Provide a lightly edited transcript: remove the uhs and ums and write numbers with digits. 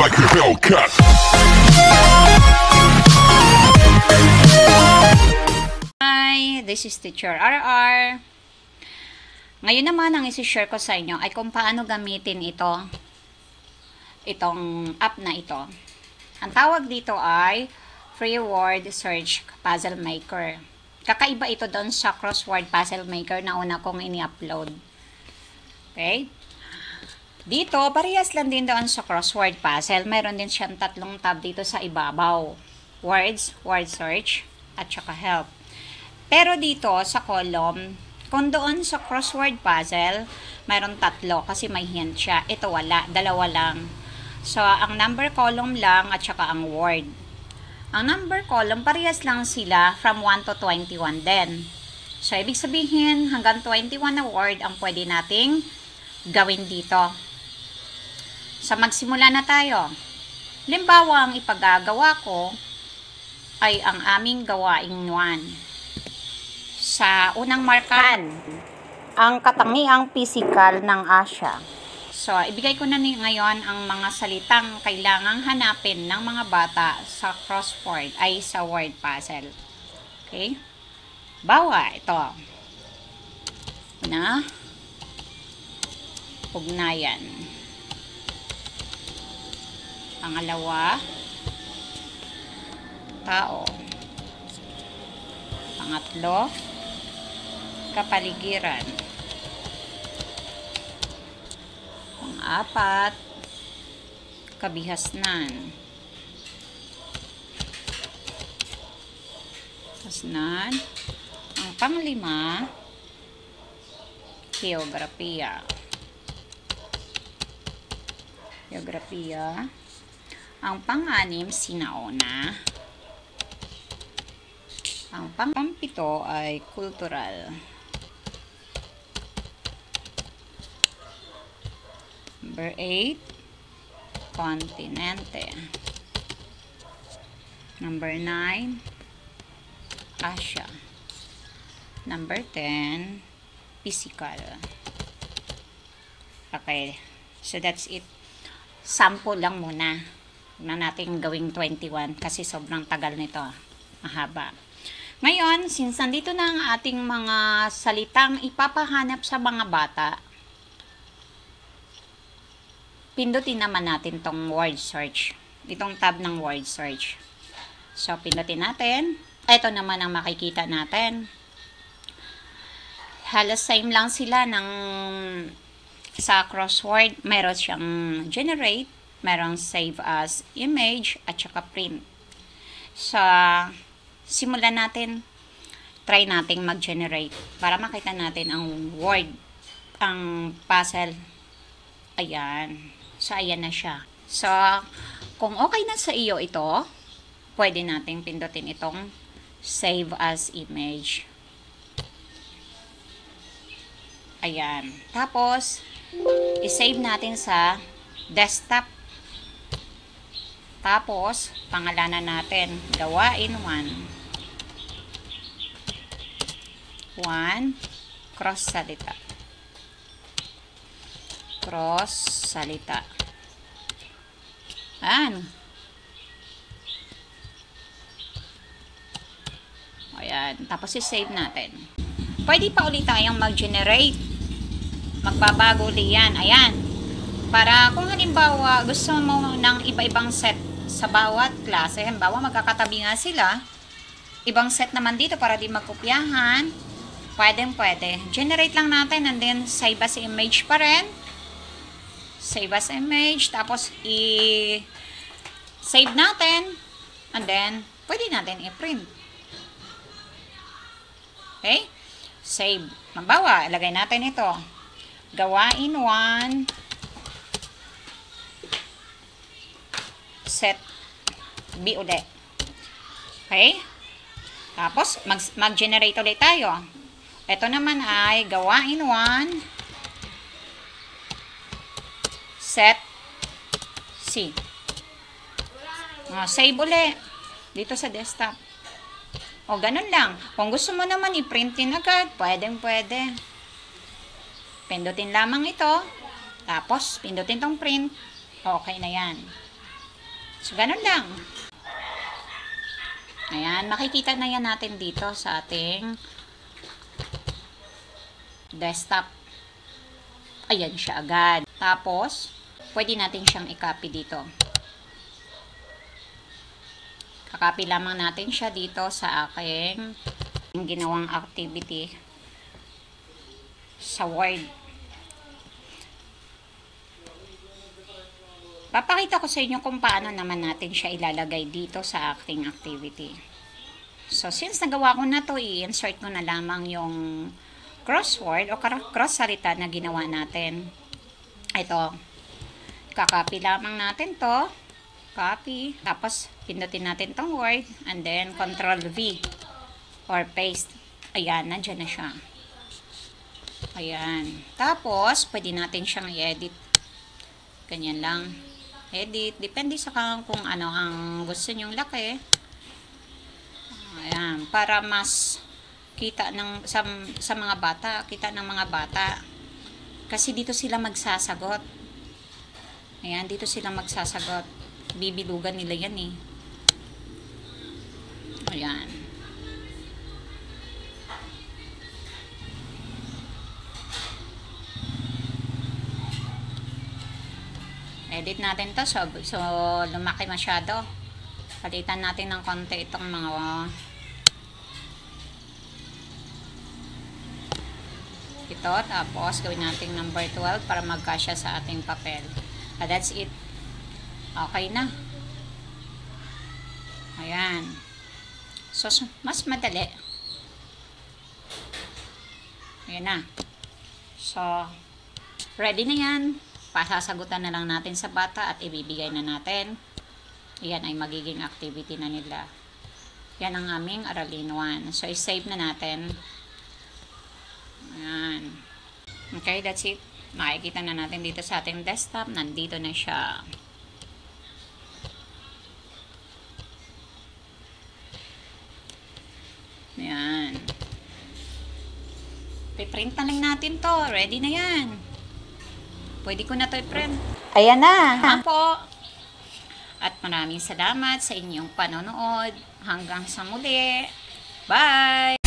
like a Hellcat. Hi, this is Teacher RR. Ngayon naman ang isi-share ko sa inyo ay kung paano gamitin itong app na ito. Ang tawag dito ay Free Word Search Puzzle Maker. Kakaiba ito doon sa Crossword Puzzle Maker na una kong ini-upload. Okay? Dito, parehas lang din doon sa Crossword Puzzle. Meron din siyang tatlong tab dito sa ibabaw. Words, Word Search, at saka Help. Pero dito sa column, kung doon sa Crossword Puzzle, meron tatlo kasi may hint siya. Ito wala, dalawa lang. So, ang number column lang at saka ang word. Ang number column, parehas lang sila from 1 to 21 din. So, ibig sabihin, hanggang 21 na word ang pwede nating gawin dito. So, magsimula na tayo. Limbawa, ang ipagagawa ko ay ang aming gawaing 1. Sa unang markahan, ang katangiang pisikal ng Asya. So, ibigay ko na ngayon ang mga salitang kailangang hanapin ng mga bata sa crossword ay sa word puzzle. Okay? Bawa, ito. Una, ugnayan. Pangalawa, tao. Pangatlo, kapaligiran. Pang-apat, kabihasnan. Kabihasnan. Ang panglima, geografiya. Geografiya. Ang pang-anim, sinauna. Ang pang-pito ay kultural. Number 8, kontinente. Number 9, Asya. Number 10, physical. Okay, so that's it. Sample lang muna. Huwag na natin gawing 21 kasi sobrang tagal nito. Mahaba. Ngayon, since nandito na ang ating mga salitang ipapahanap sa mga bata, pindutin naman natin tong word search. Itong tab ng word search. So, pindutin natin. Ito naman ang makikita natin. Halos same lang sila ng sa crossword. Meron siyang generate, merong save as image, at saka print. So, simulan natin. Try nating mag-generate para makita natin ang word, ang puzzle. Ayan. So, ayan na siya. So, kung okay na sa iyo ito, pwede nating pindutin itong save as image. Ayan. Tapos, i-save natin sa desktop. Tapos, pangalanan natin, gawain 1. 1, cross salita. Cross salita. Ayan. Ayan. Tapos, i-save natin. Pwede pa ulit tayong mag-generate. Magbabago ulit yan. Ayan. Para kung halimbawa gusto mo ng iba-ibang set sa bawat klase, halimbawa magkakatabi nga sila, ibang set naman dito para di magkopyahan, pwede. Generate lang natin and then save as image pa rin. Save as image, tapos i-save natin, and then pwede natin i-print. Okay? Save. Halimbawa, ilagay natin ito. Gawain 1. Set B ulit. Okay? Tapos, mag-generate ulit tayo. Ito naman ay gawain 1. Set C. Save ulit. Dito sa desktop. O, ganun lang. Kung gusto mo naman i-printin agad, pwede. Pindutin lamang ito. Tapos, pindutin tong print. Okay na yan. So, ganun lang. Ayan, makikita na yan natin dito sa ating desktop. Ayan siya agad. Tapos, pwede natin siyang i-copy dito. Kakopy lamang natin siya dito sa aking ginawang activity sa Word. Papakita ko sa inyo kung paano naman natin siya ilalagay dito sa acting activity. So, since nagawa ko na to, i-insert ko na lamang yung crossword o cross salita na ginawa natin. Ito. Kakopy lamang natin to. Copy. Tapos, pindutin natin tong word. And then, Ctrl V. Or paste. Ayan, nandyan na siya. Ayan. Tapos, pwede natin siyang i-edit. Ganyan lang. Edit. Depende sa kung ano ang gusto nyong laki. Ayan. Para mas kita ng, sa mga bata. Kita ng mga bata. Kasi dito sila magsasagot. Ayan. Dito sila magsasagot. Bibilugan nila yan eh. Ayan. Edit natin to. So lumaki masyado. Palitan natin ng konti itong mga ito. Tapos gawin natin number 12 para magkasya sa ating papel. That's it. Okay na. Ayan. So mas madali. Ayan na. So ready na yan. Pasasagutan na lang natin sa bata at ibibigay na natin. Yan ay magiging activity na nila. Yan ang aming Aralin 1. So, i-save na natin. Ayan. Okay, that's it. Makikita na natin dito sa ating desktop. Nandito na siya. Ayan. Piprint na lang natin to. Ready na yan. Pwede ko na to i-print. Ayan na. Po. At maraming salamat sa inyong panonood. Hanggang sa muli. Bye!